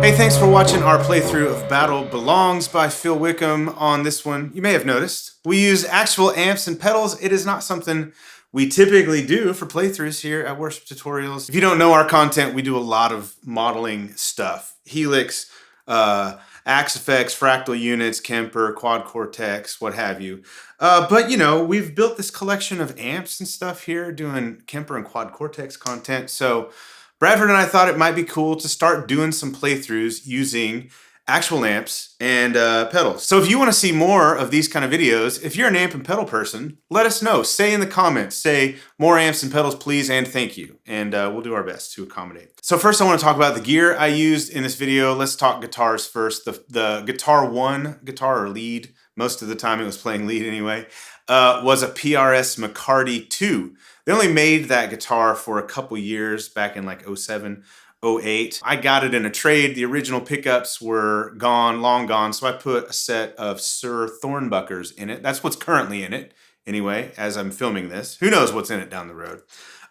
Hey, thanks for watching our playthrough of Battle Belongs by Phil Wickham. On this one, you may have noticed, we use actual amps and pedals. It is not something we typically do for playthroughs here at Worship Tutorials. If you don't know our content, we do a lot of modeling stuff. Helix, Axe Effects, Fractal Units, Kemper, Quad Cortex, what have you. But you know, we've built this collection of amps and stuff here doing Kemper and Quad Cortex content. So Bradford and I thought it might be cool to start doing some playthroughs using actual amps and pedals. So if you want to see more of these kind of videos, if you're an amp and pedal person, let us know. Say in the comments, say more amps and pedals please and thank you. And we'll do our best to accommodate. So first I want to talk about the gear I used in this video. Let's talk guitars first. The Guitar 1 guitar or lead, most of the time it was playing lead anyway, was a PRS McCarty II. They only made that guitar for a couple years back in like 07, 08. I got it in a trade. The original pickups were gone, long gone, so I put a set of Suhr Thornbuckers in it. That's what's currently in it, anyway, as I'm filming this. Who knows what's in it down the road.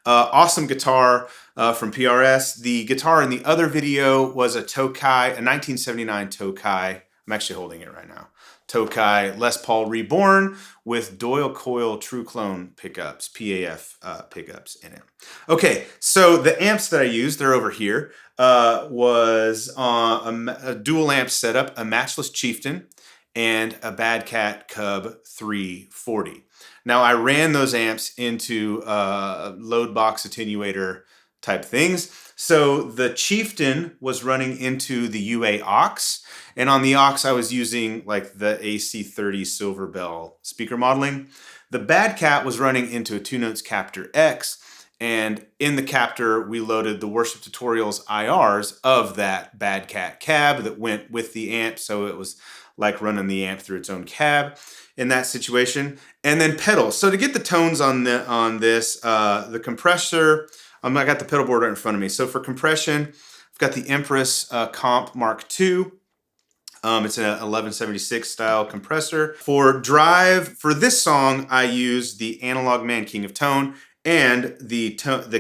Awesome guitar from PRS. The guitar in the other video was a Tokai, a 1979 Tokai. I'm actually holding it right now. Tokai Les Paul Reborn with Doyle Coil Tru-Clone pickups, PAF pickups in it. Okay, so the amps that I used, they're over here, was a dual amp setup, a Matchless Chieftain, and a Cat Cub III 40. Now I ran those amps into load box attenuator type things. So the Chieftain was running into the UA aux, and on the aux I was using like the AC30 Silver Bell speaker modeling. The Bad Cat was running into a Two Notes Captor X, and in the Captor we loaded the Worship Tutorials IRs of that Bad Cat cab that went with the amp, so it was like running the amp through its own cab in that situation. And then pedals. So to get the tones on this, the compressor, I got the pedal board right in front of me. So for compression, I've got the Empress Comp Mk II. It's an 1176 style compressor. For drive, for this song, I used the Analogman King of Tone and the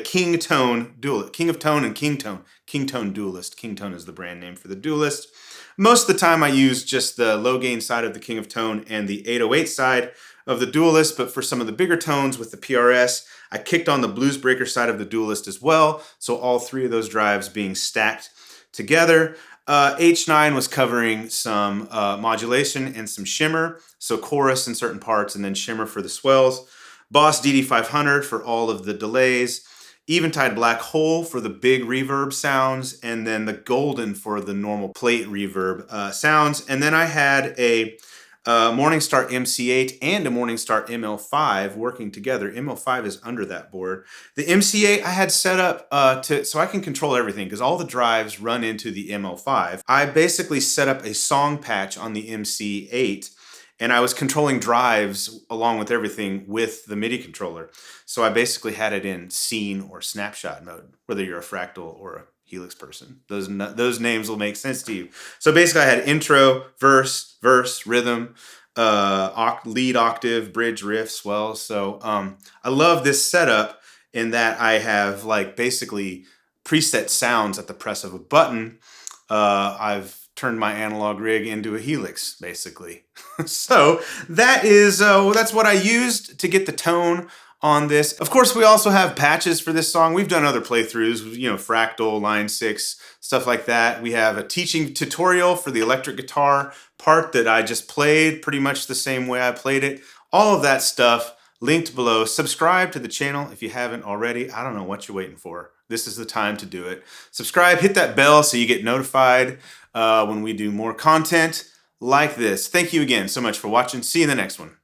King Tone Duellist. King of Tone and King Tone. King Tone Duellist. King Tone is the brand name for the Duellist. Most of the time I use just the low gain side of the King of Tone and the 808 side of the Duellist, but for some of the bigger tones with the PRS, I kicked on the Blues Breaker side of the Duellist as well, so all three of those drives being stacked together. H9 was covering some modulation and some shimmer, so chorus in certain parts and then shimmer for the swells. Boss DD500 for all of the delays. Eventide Blackhole for the big reverb sounds, and then the Golden for the normal plate reverb sounds. And then I had a Morningstar MC8 and a Morningstar ML5 working together. ML5 is under that board. The MC8 I had set up so I can control everything because all the drives run into the ML5. I basically set up a song patch on the MC8 and I was controlling drives along with everything with the MIDI controller. So I basically had it in scene or snapshot mode, whether you're a Fractal or a Helix person. Those names will make sense to you. So basically I had intro, verse, rhythm, lead octave, bridge, riff, swells. So I love this setup in that I have like basically preset sounds at the press of a button. I've turned my analog rig into a Helix, basically. So that is that's what I used to get the tone on this. Of course, we also have patches for this song. We've done other playthroughs, you know, Fractal, Line 6, stuff like that. We have a teaching tutorial for the electric guitar part that I just played pretty much the same way I played it. All of that stuff linked below. Subscribe to the channel if you haven't already. I don't know what you're waiting for. This is the time to do it. Subscribe, hit that bell so you get notified when we do more content like this. Thank you again so much for watching. See you in the next one.